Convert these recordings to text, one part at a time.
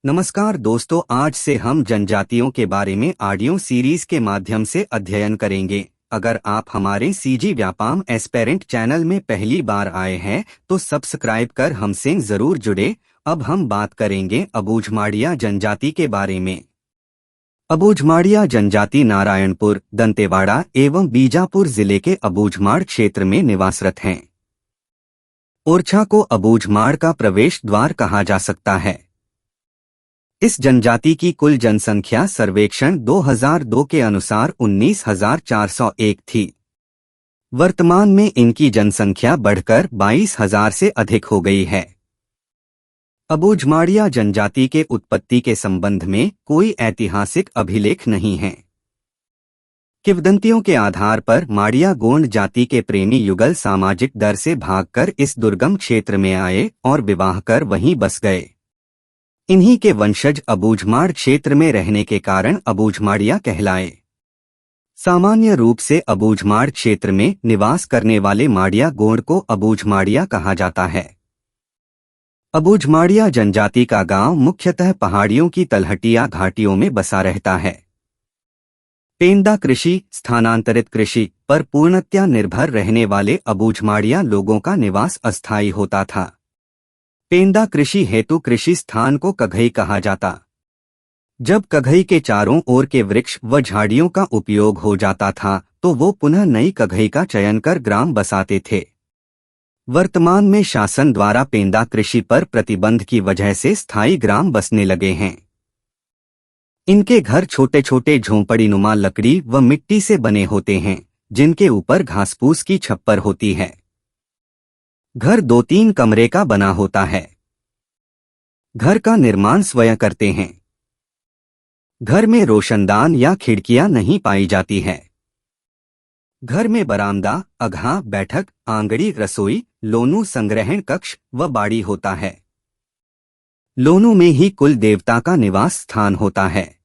नमस्कार दोस्तों, आज से हम जनजातियों के बारे में ऑडियो सीरीज के माध्यम से अध्ययन करेंगे। अगर आप हमारे सीजी व्यापाम एस्पेरेंट चैनल में पहली बार आए हैं तो सब्सक्राइब कर हमसे जरूर जुड़े। अब हम बात करेंगे अबूझमाड़िया जनजाति के बारे में। अबूझमाड़िया जनजाति नारायणपुर, दंतेवाड़ा एवं बीजापुर जिले के अबूझमाड़ क्षेत्र में निवासरत हैं। ओरछा को अबूझमाड़ का प्रवेश द्वार कहा जा सकता है। इस जनजाति की कुल जनसंख्या सर्वेक्षण 2002 के अनुसार 19,401 थी। वर्तमान में इनकी जनसंख्या बढ़कर 22,000 से अधिक हो गई है। अबूझमाड़िया जनजाति के उत्पत्ति के संबंध में कोई ऐतिहासिक अभिलेख नहीं है। किंवदंतियों के आधार पर माड़िया गोंड जाति के प्रेमी युगल सामाजिक डर से भागकर इस दुर्गम क्षेत्र में आए और विवाह कर वहीं बस गए। इन्हीं के वंशज अबूझमाड़ क्षेत्र में रहने के कारण अबूझमाड़िया कहलाए। सामान्य रूप से अबूझमाड़ क्षेत्र में निवास करने वाले माड़िया गोंड को अबूझमाड़िया कहा जाता है। अबूझमाड़िया जनजाति का गांव मुख्यतः पहाड़ियों की तलहटिया घाटियों में बसा रहता है। पेंदा कृषि, स्थानांतरित कृषि पर पूर्णतया निर्भर रहने वाले अबूझमाड़िया लोगों का निवास अस्थायी होता था। पेंदा कृषि हेतु कृषि स्थान को कघई कहा जाता। जब कघई के चारों ओर के वृक्ष व झाड़ियों का उपयोग हो जाता था तो वो पुनः नई कघई का चयन कर ग्राम बसाते थे। वर्तमान में शासन द्वारा पेंदा कृषि पर प्रतिबंध की वजह से स्थायी ग्राम बसने लगे हैं। इनके घर छोटे छोटे झोंपड़ीनुमा लकड़ी व मिट्टी से बने होते हैं, जिनके ऊपर घासपूस की छप्पर होती है। घर 2-3 कमरे का बना होता है। घर का निर्माण स्वयं करते हैं। घर में रोशनदान या खिड़कियां नहीं पाई जाती है। घर में बरामदा, अगहा, बैठक, आंगड़ी, रसोई, लोनू, संग्रहण कक्ष व बाड़ी होता है। लोनू में ही कुल देवता का निवास स्थान होता है।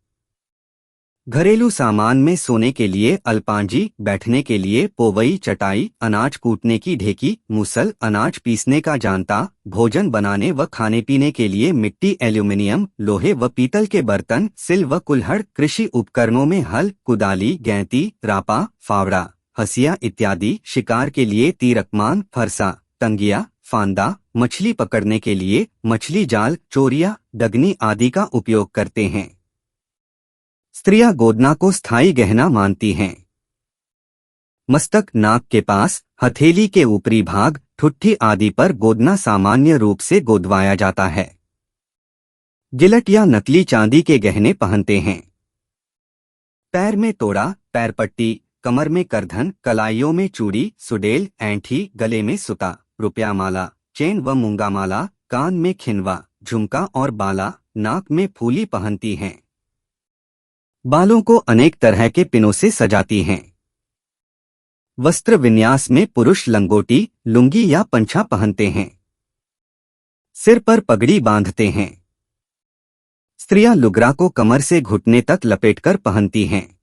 घरेलू सामान में सोने के लिए अलपांजी, बैठने के लिए पोवई चटाई, अनाज कूटने की ढेकी, मुसल, अनाज पीसने का जानता, भोजन बनाने व खाने पीने के लिए मिट्टी, एल्यूमिनियम, लोहे व पीतल के बर्तन, सिल व कुल्हड़, कृषि उपकरणों में हल, कुदाली, गैंती, रापा, फावड़ा, हसिया इत्यादि, शिकार के लिए तीरकमान, फरसा, तंगिया, फांदा, मछली पकड़ने के लिए मछली जाल, चोरिया, डगनी आदि का उपयोग करते हैं। स्त्रियां गोदना को स्थायी गहना मानती हैं। मस्तक, नाक के पास, हथेली के ऊपरी भाग, ठुट्ठी आदि पर गोदना सामान्य रूप से गोदवाया जाता है। गिलट या नकली चांदी के गहने पहनते हैं। पैर में तोड़ा, पैरपट्टी, कमर में करधन, कलाइयों में चूड़ी, सुडेल, ऐंठी, गले में सुता, रुपया माला, चेन व मूंगा माला, कान में खिनवा, झुमका और बाला, नाक में फूली पहनती हैं। बालों को अनेक तरह के पिनों से सजाती हैं। वस्त्र विन्यास में पुरुष लंगोटी, लुंगी या पंछा पहनते हैं। सिर पर पगड़ी बांधते हैं। स्त्रियां लुगरा को कमर से घुटने तक लपेटकर पहनती हैं।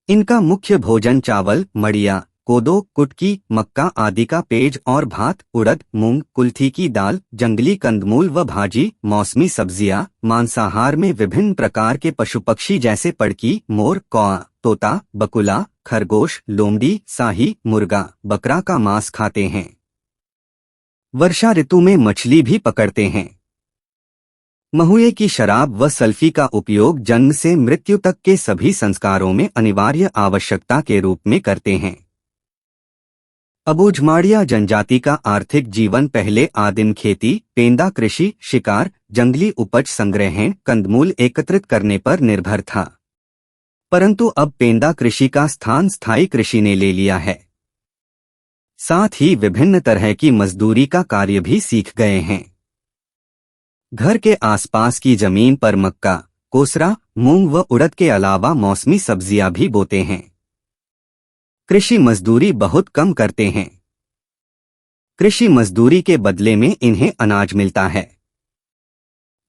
इनका मुख्य भोजन चावल, मड़िया, कोदो, कुटकी, मक्का आदि का पेज और भात, उड़द, मूंग, कुल्थी की दाल, जंगली कंदमूल व भाजी, मौसमी सब्जियां, मांसाहार में विभिन्न प्रकार के पशु पक्षी जैसे पड़की, मोर, कौआ, तोता, बकुला, खरगोश, लोमड़ी, साही, मुर्गा, बकरा का मांस खाते हैं। वर्षा ऋतु में मछली भी पकड़ते हैं। महुए की शराब व सल्फी का उपयोग जन्म से मृत्यु तक के सभी संस्कारों में अनिवार्य आवश्यकता के रूप में करते हैं। अबूझमाड़िया जनजाति का आर्थिक जीवन पहले आदिम खेती, पेंदा कृषि, शिकार, जंगली उपज संग्रहण, कंदमूल एकत्रित करने पर निर्भर था। परंतु अब पेंदा कृषि का स्थान स्थायी कृषि ने ले लिया है। साथ ही विभिन्न तरह की मजदूरी का कार्य भी सीख गए हैं। घर के आसपास की जमीन पर मक्का, कोसरा, मूंग व उड़द के अलावा मौसमी सब्जियां भी बोते हैं। कृषि मजदूरी बहुत कम करते हैं। कृषि मजदूरी के बदले में इन्हें अनाज मिलता है।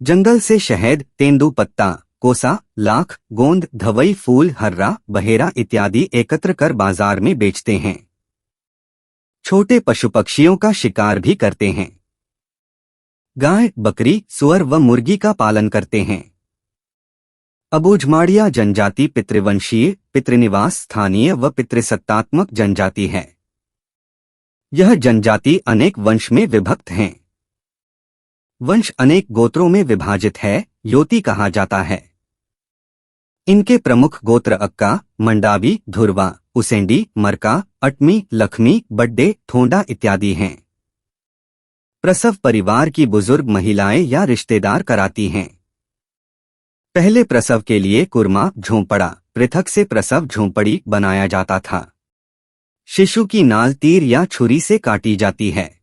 जंगल से शहद, तेंदुपत्ता, कोसा, लाख, गोंद, धवई फूल, हर्रा, बहेरा इत्यादि एकत्र कर बाजार में बेचते हैं। छोटे पशु पक्षियों का शिकार भी करते हैं। गाय, बकरी, सुअर व मुर्गी का पालन करते हैं। अबूझमाड़िया जनजाति पितृवंशीय, पितृनिवास स्थानीय व पितृसत्तात्मक जनजाति है। यह जनजाति अनेक वंश में विभक्त हैं। वंश अनेक गोत्रों में विभाजित है, योती कहा जाता है। इनके प्रमुख गोत्र अक्का, मंडावी, धुरवा, उसेंडी, मरका, अटमी, लखमी, बड्डे, थोंडा इत्यादि हैं। प्रसव परिवार की बुजुर्ग महिलाएं या रिश्तेदार कराती हैं। पहले प्रसव के लिए कुरमा, झोंपड़ा, पृथक से प्रसव झोंपड़ी बनाया जाता था। शिशु की नाल तीर या छुरी से काटी जाती है।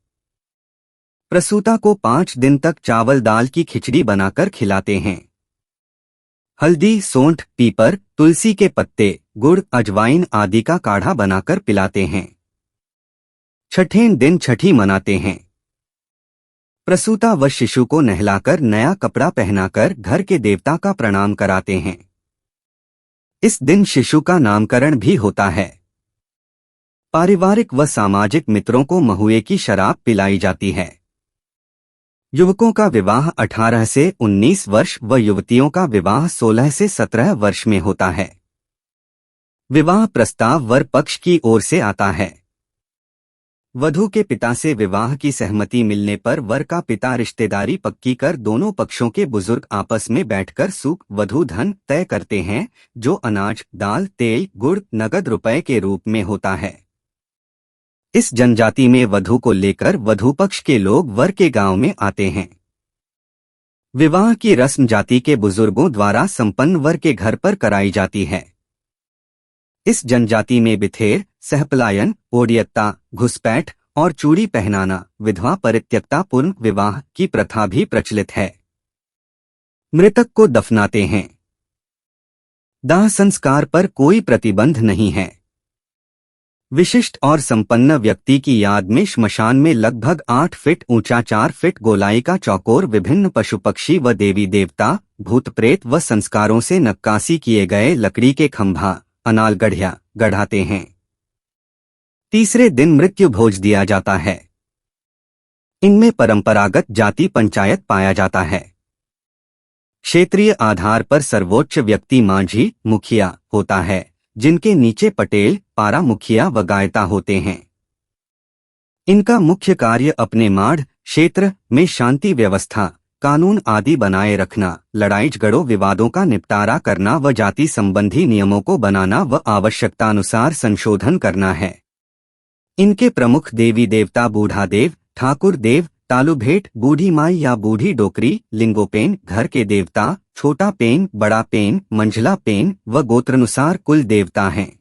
प्रसूता को 5 दिन तक चावल दाल की खिचड़ी बनाकर खिलाते हैं। हल्दी, सोंठ, पीपर, तुलसी के पत्ते, गुड़, अजवाइन आदि का काढ़ा बनाकर पिलाते हैं। छठें दिन छठी मनाते हैं। प्रसूता व शिशु को नहलाकर नया कपड़ा पहनाकर घर के देवता का प्रणाम कराते हैं। इस दिन शिशु का नामकरण भी होता है। पारिवारिक व सामाजिक मित्रों को महुए की शराब पिलाई जाती है। युवकों का विवाह 18 से 19 वर्ष व युवतियों का विवाह 16 से 17 वर्ष में होता है। विवाह प्रस्ताव वर पक्ष की ओर से आता है। वधू के पिता से विवाह की सहमति मिलने पर वर का पिता रिश्तेदारी पक्की कर दोनों पक्षों के बुजुर्ग आपस में बैठकर सूक वधू धन तय करते हैं, जो अनाज, दाल, तेल, गुड़, नगद रुपए के रूप में होता है। इस जनजाति में वधू को लेकर वधू पक्ष के लोग वर के गांव में आते हैं। विवाह की रस्म जाति के बुजुर्गों द्वारा संपन्न वर के घर पर कराई जाती है। इस जनजाति में बिथेर, सहपलायन, ओडियत्ता, घुसपैठ और चूड़ी पहनाना, विधवा परित्यक्ता पूर्ण विवाह की प्रथा भी प्रचलित है। मृतक को दफनाते हैं। दाह संस्कार पर कोई प्रतिबंध नहीं है। विशिष्ट और संपन्न व्यक्ति की याद में श्मशान में लगभग 8 फीट ऊंचा 4 फीट गोलाई का चौकोर विभिन्न पशु पक्षी व देवी देवता, भूत प्रेत व संस्कारों से नक्काशी किए गए लकड़ी के खंभा, अनाल गढ़िया गढ़ाते हैं। तीसरे दिन मृत्यु भोज दिया जाता है। इनमें परंपरागत जाति पंचायत पाया जाता है। क्षेत्रीय आधार पर सर्वोच्च व्यक्ति मांझी, मुखिया होता है, जिनके नीचे पटेल, पारा मुखिया व गायता होते हैं। इनका मुख्य कार्य अपने माढ़ क्षेत्र में शांति व्यवस्था, कानून आदि बनाए रखना, लड़ाई झगड़ों विवादों का निपटारा करना व जाति संबंधी नियमों को बनाना व आवश्यकतानुसार संशोधन करना है। इनके प्रमुख देवी देवता बूढ़ा देव, ठाकुर देव, तालुभेट, बूढ़ी माई या बूढ़ी डोकरी, लिंगोपेन, घर के देवता, छोटा पेन, बड़ा पेन, मंझला पेन व गोत्रानुसार कुल देवता हैं।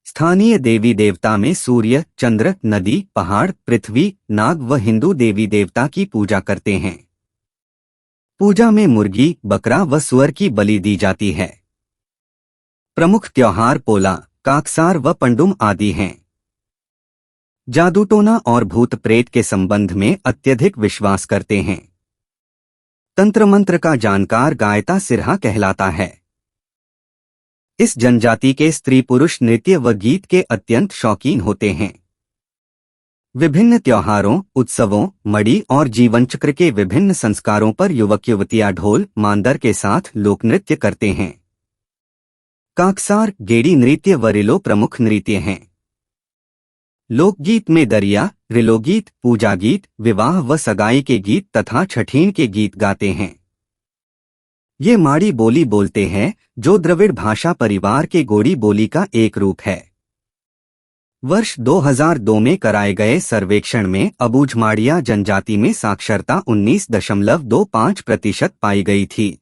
स्थानीय देवी देवता में सूर्य, चंद्र, नदी, पहाड़, पृथ्वी, नाग व हिंदू देवी देवता की पूजा करते हैं। पूजा में मुर्गी, बकरा व सुअर की बलि दी जाती है। प्रमुख त्योहार पोला, काकसार व पंडुम आदि हैं। जादूटोना और भूत प्रेत के संबंध में अत्यधिक विश्वास करते हैं। तंत्र मंत्र का जानकार गायता सिरहा कहलाता है। इस जनजाति के स्त्री पुरुष नृत्य व गीत के अत्यंत शौकीन होते हैं। विभिन्न त्योहारों, उत्सवों, मड़ी और जीवन चक्र के विभिन्न संस्कारों पर युवक युवतियां ढोल, मांदर के साथ लोकनृत्य करते हैं। काकसार, गेड़ी नृत्य व रिलो प्रमुख नृत्य हैं। लोकगीत में दरिया, रिलोगीत, पूजा गीत, विवाह व सगाई के गीत तथा छठीन के गीत गाते हैं। ये माड़ी बोली बोलते हैं, जो द्रविड़ भाषा परिवार के गोड़ी बोली का एक रूप है। वर्ष 2002 में कराए गए सर्वेक्षण में अबूझमाड़िया जनजाति में साक्षरता 19.25% पाई गई थी।